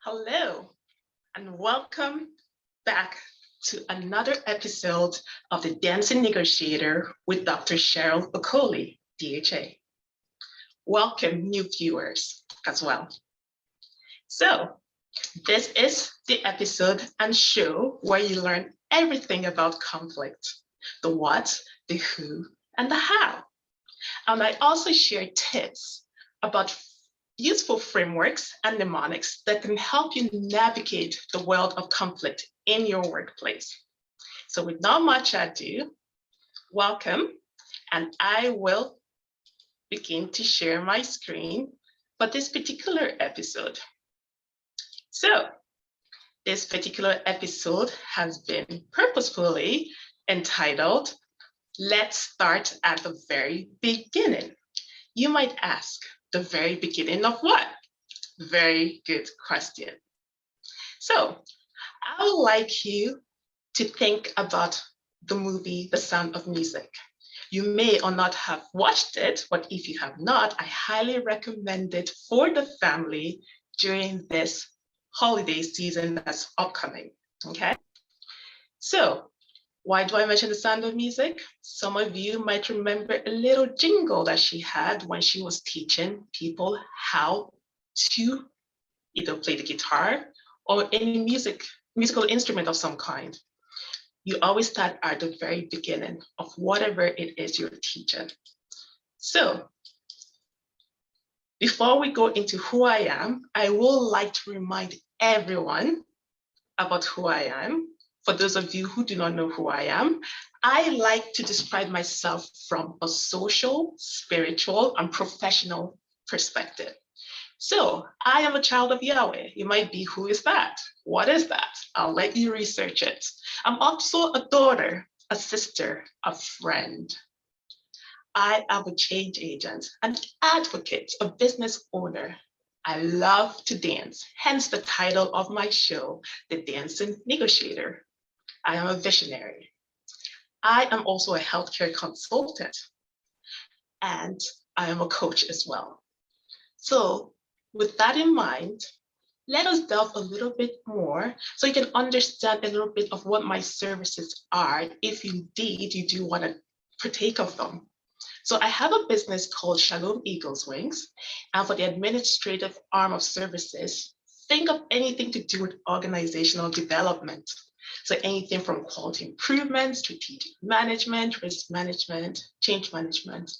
Hello, and welcome back to another episode of the Dancing Negotiator with Dr. Cheryl Okoli, DHA. Welcome, new viewers as well. So, this is the episode and show where you learn everything about conflict, the what, the who, and the how. And I also share tips about useful frameworks and mnemonics that can help you navigate the world of conflict in your workplace. So with not much ado, welcome, and I will begin to share my screen for this particular episode. So this particular episode has been purposefully entitled, Let's Start at the Very Beginning. You might ask, the very beginning of what? Very good question. So I would like you to think about the movie, The Sound of Music. You may or not have watched it, but if you have not, I highly recommend it for the family during this holiday season that's upcoming, okay? So why do I mention The Sound of Music? Some of you might remember a little jingle that she had when she was teaching people how to either play the guitar or any musical instrument of some kind. You always start at the very beginning of whatever it is you're teaching. So before we go into who I am, I would like to remind everyone about who I am. For those of you who do not know who I like to describe myself from a social, spiritual, and professional perspective. So I am a child of Yahweh. You might be, who is that? What is that? I'll let you research it. I'm also a daughter, a sister, a friend. I am a change agent, an advocate, a business owner. I love to dance, hence the title of my show, The Dancing Negotiator. I am a visionary. I am also a healthcare consultant, and I am a coach as well. So with that in mind, let us delve a little bit more so you can understand a little bit of what my services are, if indeed you do want to partake of them. So I have a business called Shalom Eagles Wings, and for the administrative arm of services, think of anything to do with organizational development. So anything from quality improvement, strategic management, risk management, change management,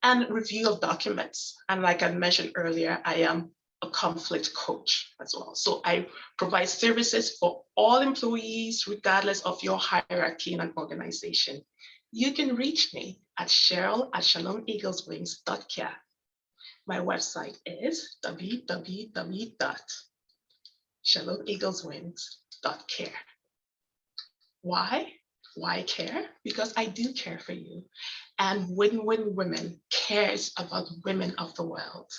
and review of documents. And like I mentioned earlier, I am a conflict coach as well. So I provide services for all employees, regardless of your hierarchy in an organization. You can reach me at cheryl@shalomeagleswings.care. My website is www.shalomeagleswings.care. Why? Why care? Because I do care for you. And Win-Win Women cares about women of the world.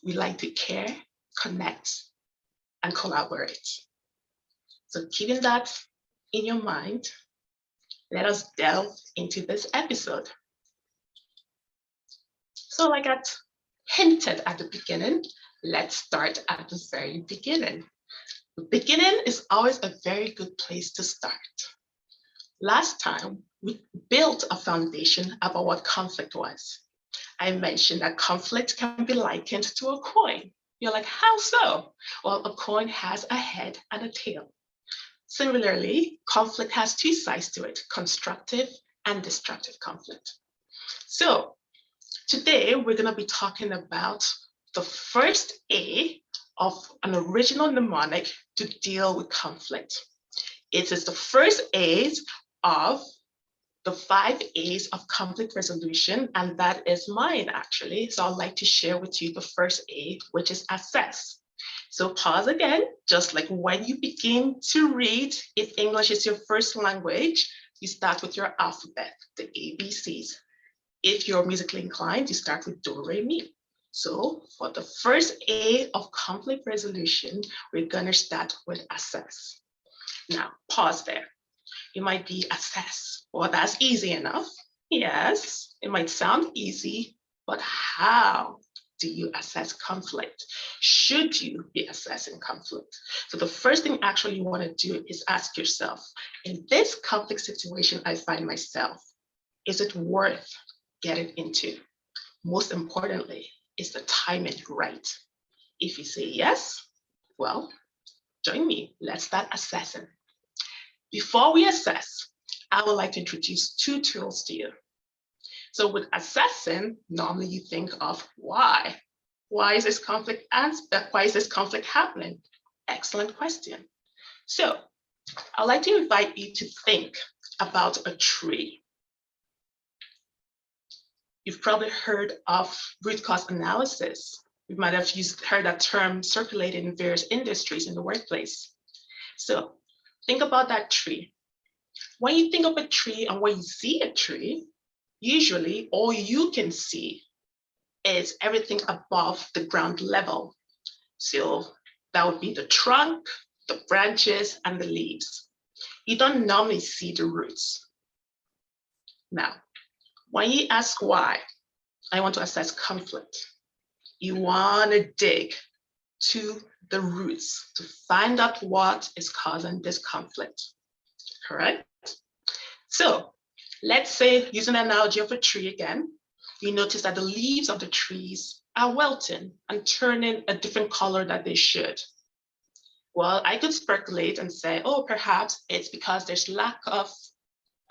We like to care, connect, and collaborate. So keeping that in your mind, let us delve into this episode. So like I hinted at the beginning, let's start at the very beginning. The beginning is always a very good place to start. Last time, we built a foundation about what conflict was. I mentioned that conflict can be likened to a coin. You're like, how so? Well, a coin has a head and a tail. Similarly, conflict has two sides to it, constructive and destructive conflict. So today, we're going to be talking about the first A of an original mnemonic to deal with conflict. It is the first A's of the 5 A's of conflict resolution, and that is mine actually. So I'd like to share with you the first A, which is assess. So pause again, just like when you begin to read, if English is your first language, you start with your alphabet, the ABCs. If you're musically inclined, you start with do, re, mi. So for the first A of conflict resolution, we're gonna start with assess. Now, pause there. You might be assess. Well, that's easy enough. Yes, it might sound easy, but how? do you assess conflict? Should you be assessing conflict? So the first thing actually you want to do is ask yourself, in this conflict situation I find myself, is it worth getting into? Most importantly, is the timing right? If you say yes, well, join me. Let's start assessing. Before we assess, I would like to introduce two tools to you. So with assessing, normally you think of why. Why is this conflict happening? Excellent question. So I'd like to invite you to think about a tree. You've probably heard of root cause analysis. You might have heard that term circulated in various industries in the workplace. So think about that tree. When you think of a tree and when you see a tree, usually all you can see is everything above the ground level. So that would be the trunk, the branches, and the leaves. You don't normally see the roots. Now, when you ask why, I want to assess conflict. You want to dig to the roots to find out what is causing this conflict, correct? So let's say, using the analogy of a tree again, you notice that the leaves of the trees are wilting and turning a different color that they should. Well, I could speculate and say, oh, perhaps it's because there's lack of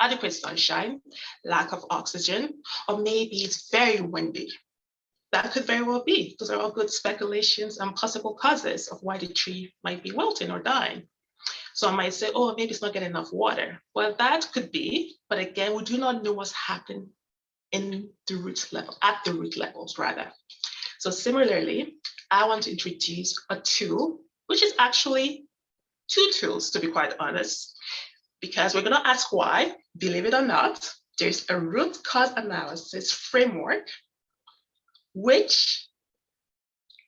adequate sunshine, lack of oxygen, or maybe it's very windy. That could very well be. Those are all good speculations and possible causes of why the tree might be wilting or dying. So I might say, oh, maybe it's not getting enough water. Well, that could be, but again, we do not know what's happening in the root level, at the root levels rather. So similarly, I want to introduce a tool, which is actually two tools, to be quite honest, because we're going to ask why. Believe it or not, there's a root cause analysis framework which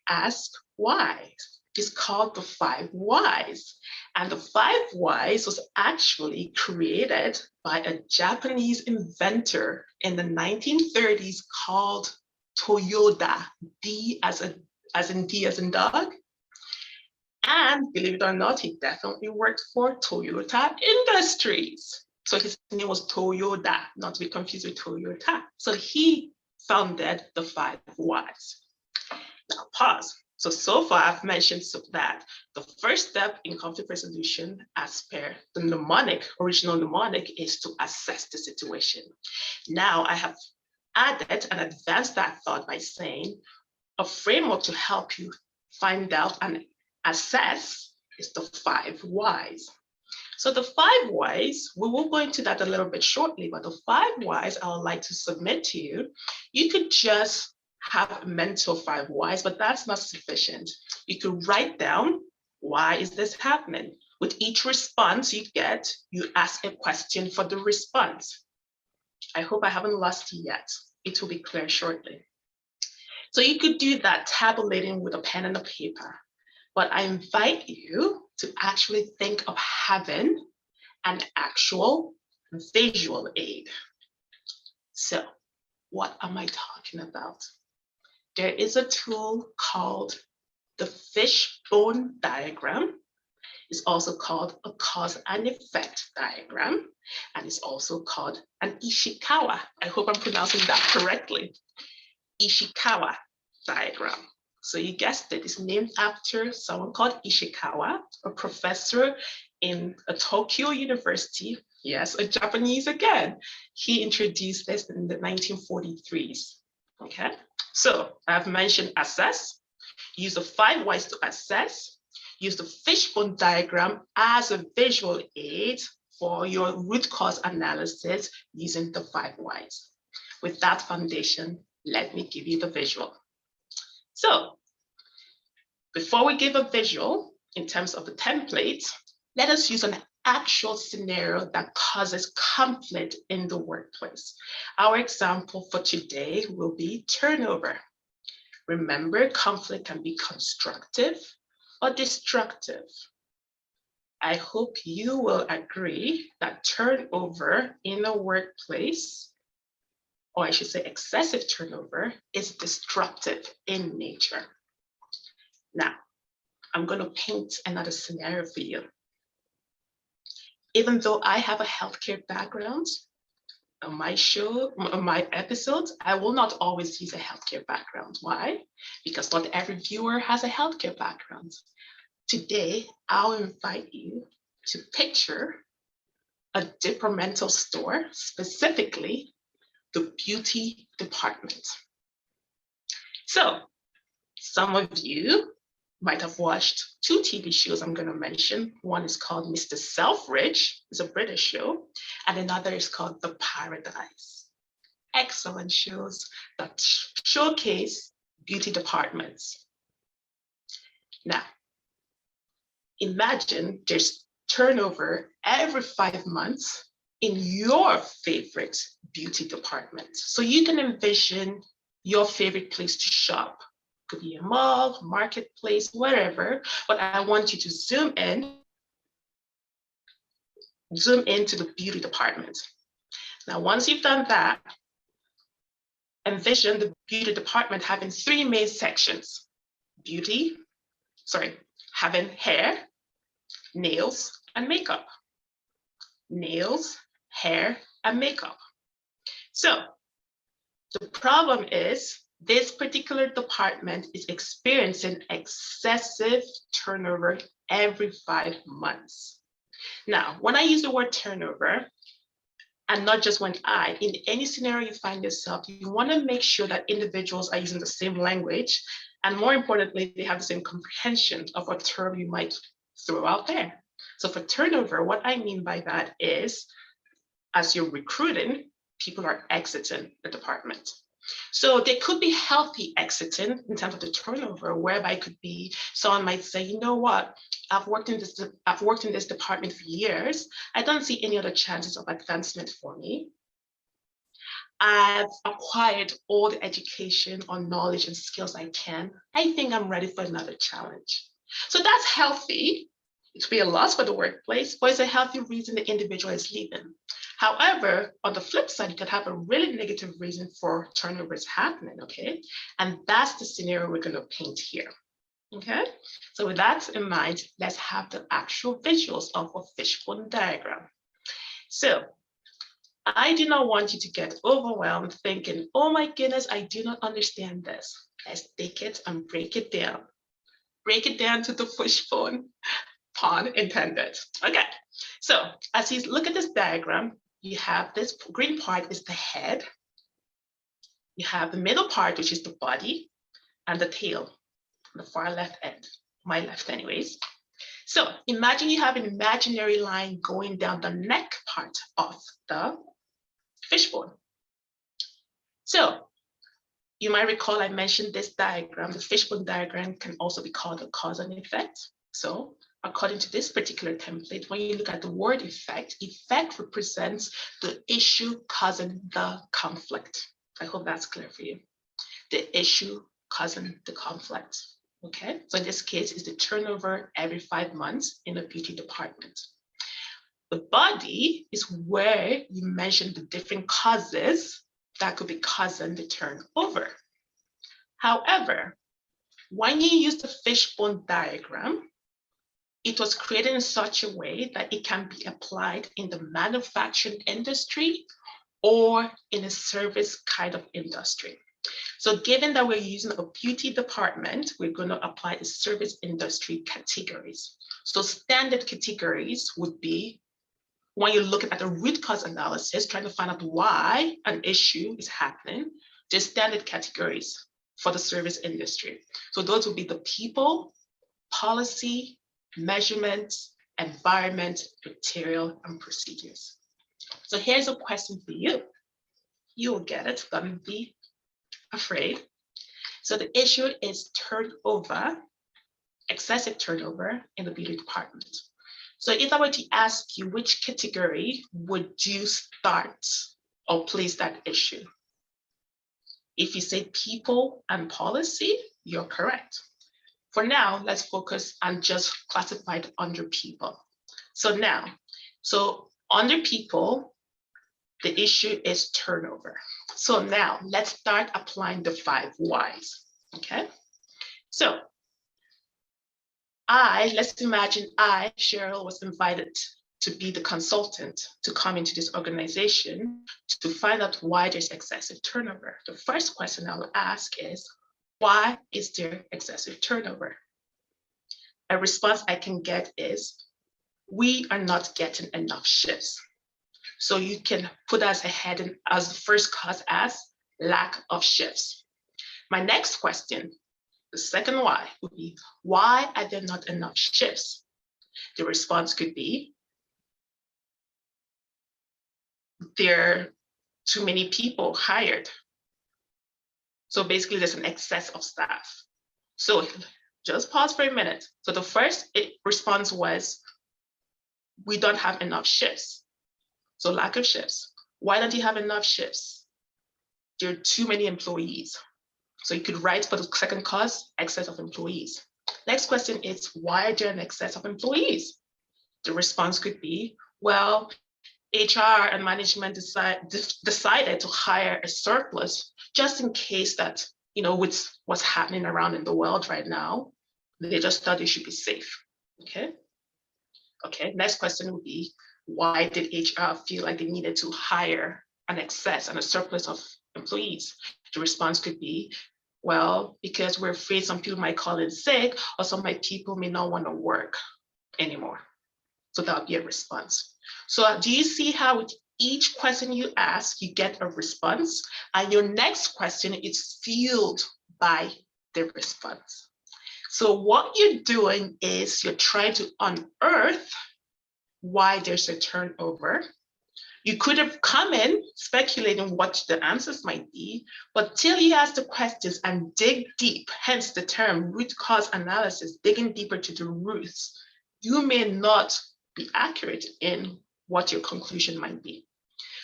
asks why. It's called the 5 whys. And the 5 whys was actually created by a Japanese inventor in the 1930s called Toyoda, D as in D as in dog. And believe it or not, he definitely worked for Toyota Industries. So his name was Toyoda, not to be confused with Toyota. So he founded the 5 whys. Now pause. So far I've mentioned that the first step in conflict resolution, as per the original mnemonic, is to assess the situation. Now I have added and advanced that thought by saying a framework to help you find out and assess is the 5 whys. So the 5 whys, we will go into that a little bit shortly, but the 5 whys I would like to submit to you. You could just have a mental 5 whys, but that's not sufficient. You could write down, why is this happening? With each response you get, you ask a question for the response. I hope I haven't lost you yet. It will be clear shortly. So you could do that tabulating with a pen and a paper, but I invite you to actually think of having an actual visual aid. So what am I talking about? There is a tool called the Fishbone diagram. It's also called a cause and effect diagram, and it's also called an Ishikawa. I hope I'm pronouncing that correctly. Ishikawa diagram. So you guessed it, it's named after someone called Ishikawa, a professor in a Tokyo University. Yes, a Japanese again. He introduced this in the 1943s. Okay, so I've mentioned assess, use the 5 whys to assess, use the fishbone diagram as a visual aid for your root cause analysis using the 5 whys. With that foundation, let me give you the visual. So before we give a visual in terms of the template, let us use an actual scenario that causes conflict in the workplace. Our example for today will be turnover. Remember, conflict can be constructive or destructive. I hope you will agree that turnover in a workplace or I should say excessive turnover, is disruptive in nature. Now, I'm going to paint another scenario for you. Even though I have a healthcare background, on my show, on my episodes, I will not always use a healthcare background. Why? Because not every viewer has a healthcare background. Today, I'll invite you to picture a departmental store, specifically the beauty department. So, some of you might have watched two TV shows I'm going to mention. One is called Mr. Selfridge, it's a British show, and another is called The Paradise. Excellent shows that showcase beauty departments. Now, imagine there's turnover every 5 months in your favorite beauty department. So you can envision your favorite place to shop. Could be a mall, marketplace, wherever, but I want you to zoom into the beauty department. Now, once you've done that, envision the beauty department having 3 main sections. Having hair, nails, and makeup. Nails, hair, and makeup. So the problem is this particular department is experiencing excessive turnover every 5 months. Now, when I use the word turnover, and not just in any scenario you find yourself, you want to make sure that individuals are using the same language, and more importantly, they have the same comprehension of a term you might throw out there. So for turnover, what I mean by that is, as you're recruiting, people are exiting the department. So they could be healthy exiting in terms of the turnover, whereby it could be someone might say, you know what, I've worked in this department for years. I don't see any other chances of advancement for me. I've acquired all the education or knowledge and skills I can. I think I'm ready for another challenge. So that's healthy. It would be a loss for the workplace, but it's a healthy reason the individual is leaving. However, on the flip side, you could have a really negative reason for turnover is happening, okay? And that's the scenario we're gonna paint here, okay? So with that in mind, let's have the actual visuals of a fishbone diagram. So I do not want you to get overwhelmed thinking, oh my goodness, I do not understand this. Let's take it and break it down. Break it down to the fishbone, pun intended. Okay, so as you look at this diagram, you have this green part is the head. You have the middle part, which is the body, and the tail on the far left end, my left anyways. So imagine you have an imaginary line going down the neck part of the fishbone. So you might recall I mentioned this diagram, the fishbone diagram can also be called a cause and effect. So according to this particular template, when you look at the word effect, effect represents the issue causing the conflict. I hope that's clear for you. The issue causing the conflict, okay? So in this case, it's the turnover every 5 months in a beauty department. The body is where you mention the different causes that could be causing the turnover. However, when you use the fishbone diagram, it was created in such a way that it can be applied in the manufacturing industry or in a service kind of industry. So given that we're using a beauty department, we're going to apply the service industry categories. So standard categories would be when you're looking at the root cause analysis, trying to find out why an issue is happening, there's standard categories for the service industry. So those would be the people, policy, measurements, environment, material, and procedures. So here's a question for you. You'll get it, don't be afraid. So the issue is turnover, excessive turnover in the beauty department. So if I were to ask you which category would you start or place that issue? If you say people and policy, you're correct. For now, let's focus on just classified under people. So under people, The issue is turnover. So now let's start applying the 5 whys, okay? So let's imagine Cheryl, was invited to be the consultant to come into this organization to find out why there's excessive turnover. The first question I will ask is, why is there excessive turnover? A response I can get is, we are not getting enough shifts. So you can put as a heading as the first cause as lack of shifts. My next question, the second why, would be, why are there not enough shifts? The response could be, there are too many people hired. So basically there's an excess of staff. So just pause for a minute. So the first response was, we don't have enough shifts. So lack of shifts. Why don't you have enough shifts? There are too many employees. So you could write for the second cause, excess of employees. Next question is, why are there an excess of employees? The response could be, well, HR and management decided to hire a surplus just in case that, with what's happening around in the world right now, they just thought it should be safe, okay? Okay, next question would be, why did HR feel like they needed to hire an excess and a surplus of employees? The response could be, well, because we're afraid some people might call in sick, or some people may not want to work anymore. So that would be a response. So do you see how with each question you ask, you get a response, and your next question is fueled by the response. So what you're doing is you're trying to unearth why there's a turnover. You could have come in speculating what the answers might be, but till you ask the questions and dig deep, hence the term root cause analysis, digging deeper to the roots, you may not be accurate in what your conclusion might be.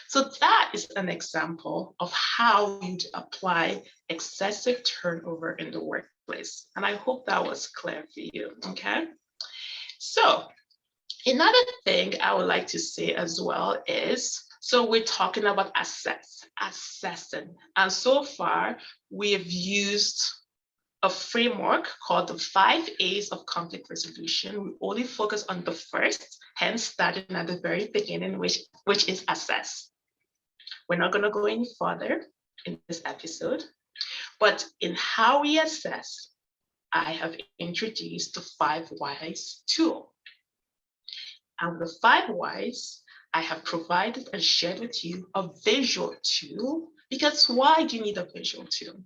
So that is an example of how you apply excessive turnover in the workplace. And I hope that was clear for you, okay? So another thing I would like to say as well is, so we're talking about assessing. And so far, we have used a framework called the 5 A's of conflict resolution. We only focus on the first, hence starting at the very beginning, which is assess. We're not going to go any further in this episode, but in how we assess, I have introduced the 5 whys tool. And the 5 whys, I have provided and shared with you a visual tool, because why do you need a visual tool?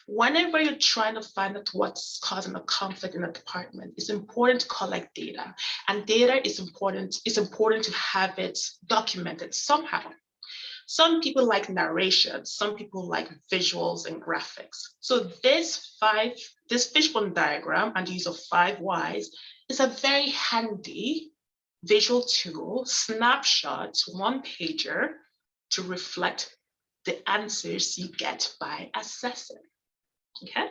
Whenever you're trying to find out what's causing a conflict in a department, it's important to collect data, and data is important. It's important to have it documented somehow. Some people like narration, some people like visuals and graphics. So this Fishbone diagram and the use of 5 whys is a very handy visual tool, snapshot, 1-pager to reflect the answers you get by assessing. Okay,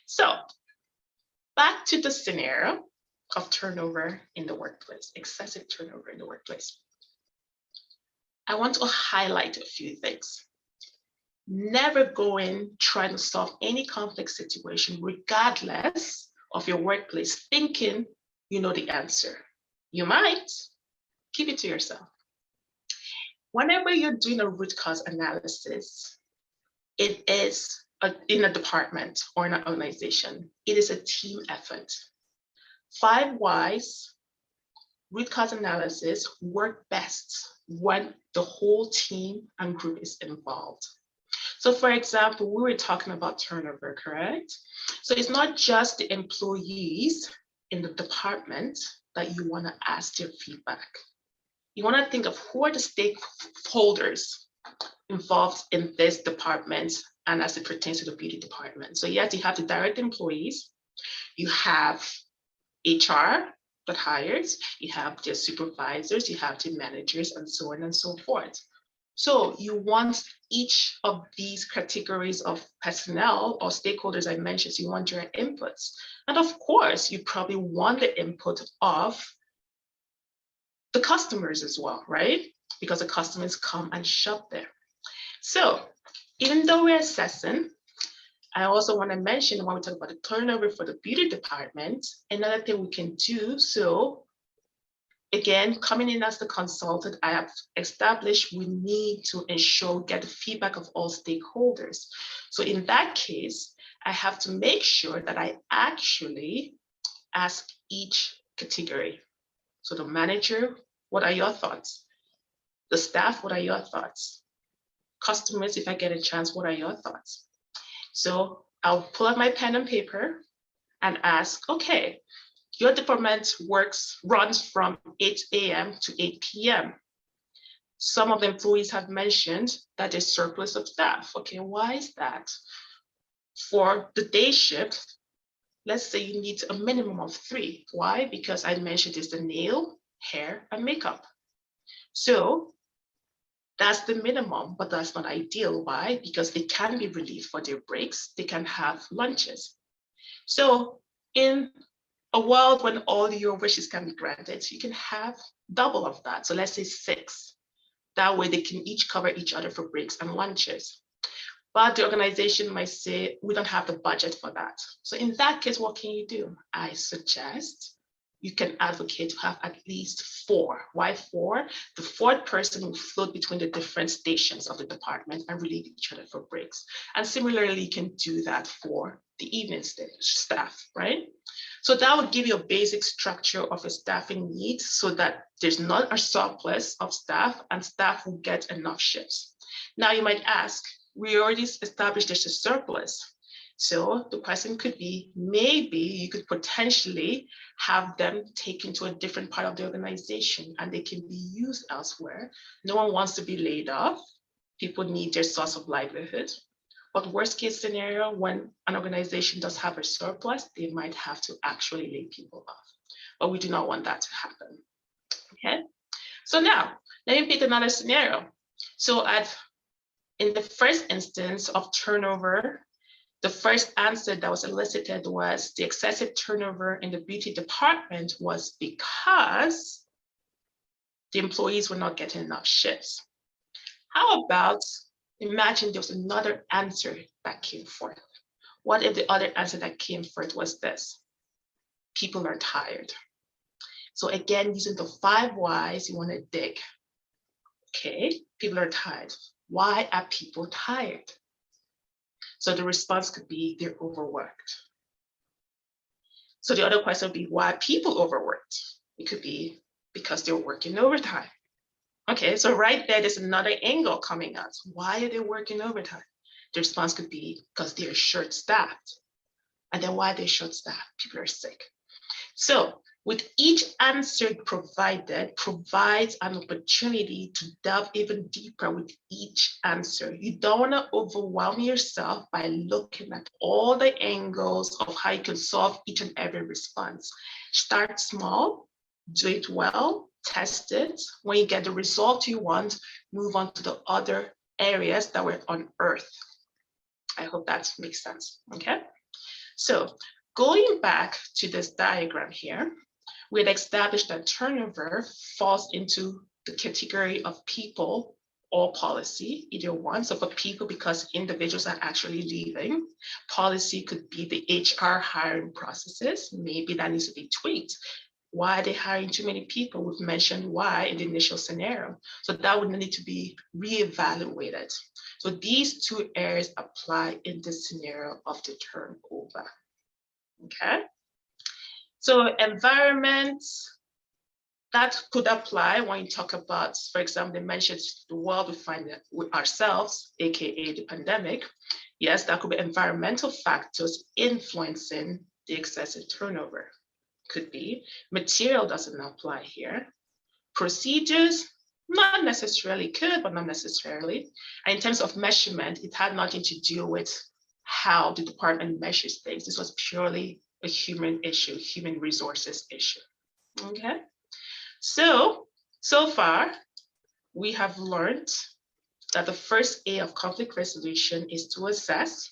so back to the scenario of turnover in the workplace, excessive turnover in the workplace. I want to highlight a few things. Never go in trying to solve any conflict situation, regardless of your workplace, thinking you know the answer. You might. Keep it to yourself. Whenever you're doing a root cause analysis, it is in a department or in an organization, it is a team effort. 5 whys, root cause analysis, work best when the whole team and group is involved. So for example, we were talking about turnover, correct? So it's not just the employees in the department that you want to ask their feedback. You want to think of who are the stakeholders involved in this department and as it pertains to the beauty department. So yes, you have the direct employees, you have HR that hires, you have their supervisors, you have the managers, and so on and so forth. So you want each of these categories of personnel or stakeholders I mentioned, so you want your inputs. And of course, you probably want the input of the customers as well, right? because the customers come and shop there. So even though we're assessing, I also want to mention when we talk about the turnover for the beauty department, another thing we can do. So again, coming in as the consultant, I have established we need to ensure we get the feedback of all stakeholders. So in that case, I have to make sure that I actually ask each category. So the manager, what are your thoughts? The staff, what are your thoughts? Customers, if I get a chance, what are your thoughts? So I'll pull out my pen and paper and ask, okay, your department runs from 8 a.m. to 8 p.m. Some of the employees have mentioned that there's surplus of staff. Okay, why is that? For the day shift, let's say you need a minimum of 3. Why? Because I mentioned it's the nail, hair, and makeup. So that's the minimum, but that's not ideal. Why? Because they can be relieved for their breaks. They can have lunches. So in a world when all your wishes can be granted, you can have double of that. So let's say 6. That way they can each cover each other for breaks and lunches. But the organization might say, we don't have the budget for that. So in that case, what can you do? I suggest you can advocate to have at least 4. Why 4? The 4th person will float between the different stations of the department and relieve each other for breaks. And similarly, you can do that for the evening staff, right? So that would give you a basic structure of a staffing need so that there's not a surplus of staff and staff will get enough shifts. Now you might ask, we already established there's a surplus. So the question could be, maybe you could potentially have them taken to a different part of the organization and they can be used elsewhere. No one wants to be laid off. People need their source of livelihood. But worst case scenario, when an organization does have a surplus, they might have to actually lay people off. But we do not want that to happen. Okay. So now let me pick another scenario. So in the first instance of turnover, the first answer that was elicited was the excessive turnover in the beauty department was because the employees were not getting enough shifts. How about, imagine there was another answer that came forth. What if the other answer that came forth was this? People are tired. So again, using the 5 whys, you want to dig. Okay, people are tired. Why are people tired? So the response could be they're overworked. So the other question would be why are people overworked? It could be because they're working overtime. Okay, so right there, there's another angle coming out. Why are they working overtime? The response could be because they're short-staffed. And then why are they short-staffed? People are sick. So with each answer provided provides an opportunity to delve even deeper with each answer. You don't want to overwhelm yourself by looking at all the angles of how you can solve each and every response. Start small, do it well, test it. When you get the result you want, move on to the other areas that were unearthed. I hope that makes sense, okay? So going back to this diagram here, we had established that turnover falls into the category of people or policy, either one. So for people, because individuals are actually leaving, policy could be the HR hiring processes. Maybe that needs to be tweaked. Why are they hiring too many people? We've mentioned why in the initial scenario. So that would need to be reevaluated. So these 2 areas apply in this scenario of the turnover, okay? So environment, that could apply when you talk about, for example, they mentioned the world we find ourselves, AKA the pandemic. Yes, that could be environmental factors influencing the excessive turnover. Could be. Material doesn't apply here. Procedures, not necessarily, could, but not necessarily. And in terms of measurement, it had nothing to do with how the department measures things. This was purely a human issue, human resources issue, okay? So far, we have learned that the first A of conflict resolution is to assess.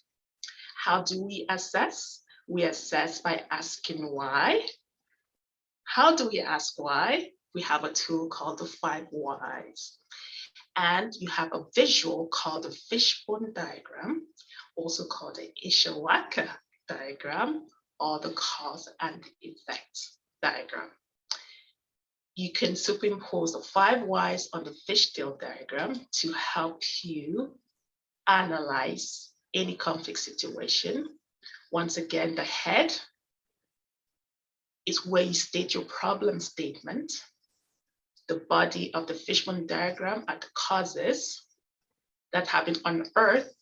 How do we assess? We assess by asking why. How do we ask why? we have a tool called the 5 whys. And you have a visual called the fishbone diagram, also called the Ishawaka diagram, or the cause and effect diagram. You can superimpose the 5 whys on the fishtail diagram to help you analyze any conflict situation. Once again, the head is where you state your problem statement. The body of the fishbone diagram are the causes that have been unearthed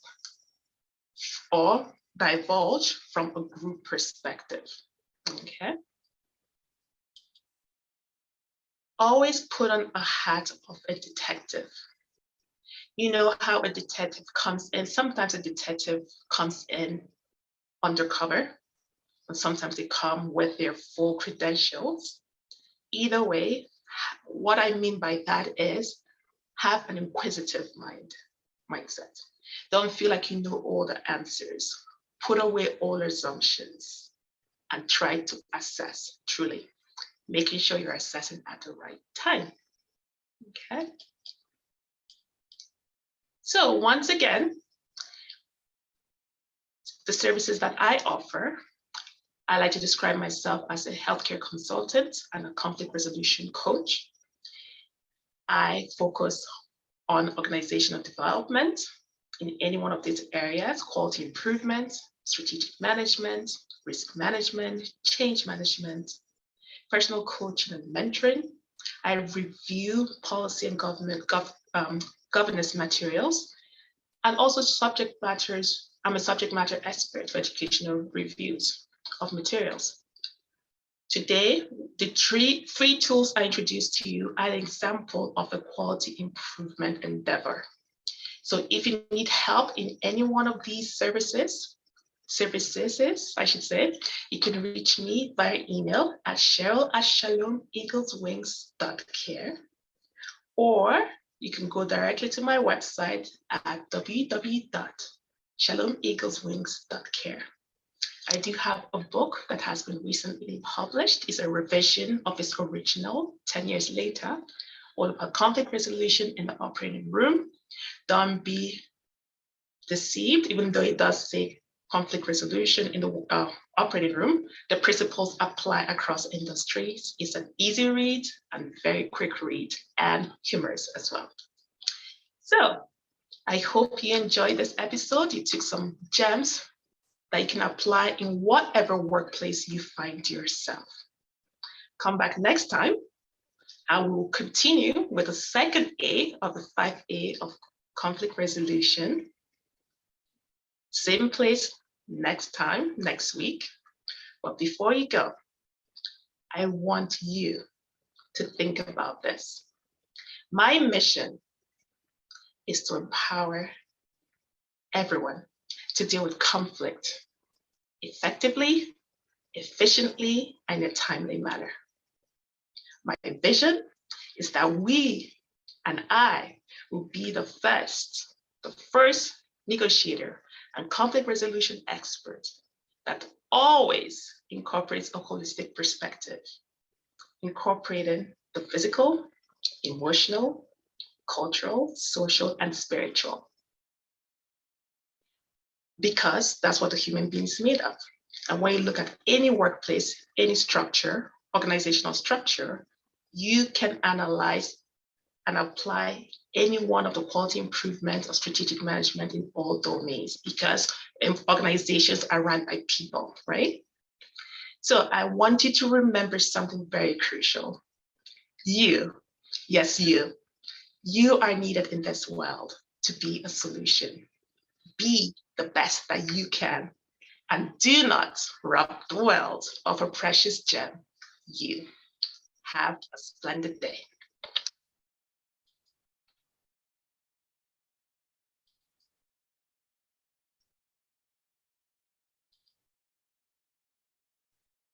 or divulged from a group perspective. Okay. Always put on a hat of a detective. You know how a detective comes in. Sometimes a detective comes in undercover, and sometimes they come with their full credentials. Either way, what I mean by that is have an inquisitive mindset. Don't feel like you know all the answers. Put away all assumptions and try to assess truly, making sure you're assessing at the right time. Okay. So once again, the services that I offer, I like to describe myself as a healthcare consultant and a conflict resolution coach. I focus on organizational development in any one of these areas: quality improvement, strategic management, risk management, change management, personal coaching and mentoring. I review policy and governance materials, and also subject matters. I'm a subject matter expert for educational reviews of materials. Today, the three tools I introduced to you are an example of a quality improvement endeavor. So if you need help in any one of these services, I should say, you can reach me via email at cheryl@shalomeagleswings.care, or you can go directly to my website at www.shalomeagleswings.care. I do have a book that has been recently published. It's a revision of its original 10 years later, all about conflict resolution in the operating room. Don't be deceived, even though it does say conflict resolution in the operating room, the principles apply across industries. It's an easy read and very quick read, and humorous as well. So I hope you enjoyed this episode. You took some gems that you can apply in whatever workplace you find yourself. Come back next time, and we will continue with the second A of the 5A of conflict resolution. Same place next time, next week. But before you go, I want you to think about this. My mission is to empower everyone to deal with conflict effectively, efficiently, and in a timely manner. My vision is that we and I will be the first negotiator and conflict resolution expert that always incorporates a holistic perspective, incorporating the physical, emotional, cultural, social, and spiritual. Because that's what the human being is made of. And when you look at any workplace, any structure, organizational structure, you can analyze and apply any one of the quality improvement or strategic management in all domains, because organizations are run by people, right? So I want you to remember something very crucial. You, yes, you are needed in this world to be a solution. Be the best that you can, and do not rob the world of a precious gem. You have a splendid day.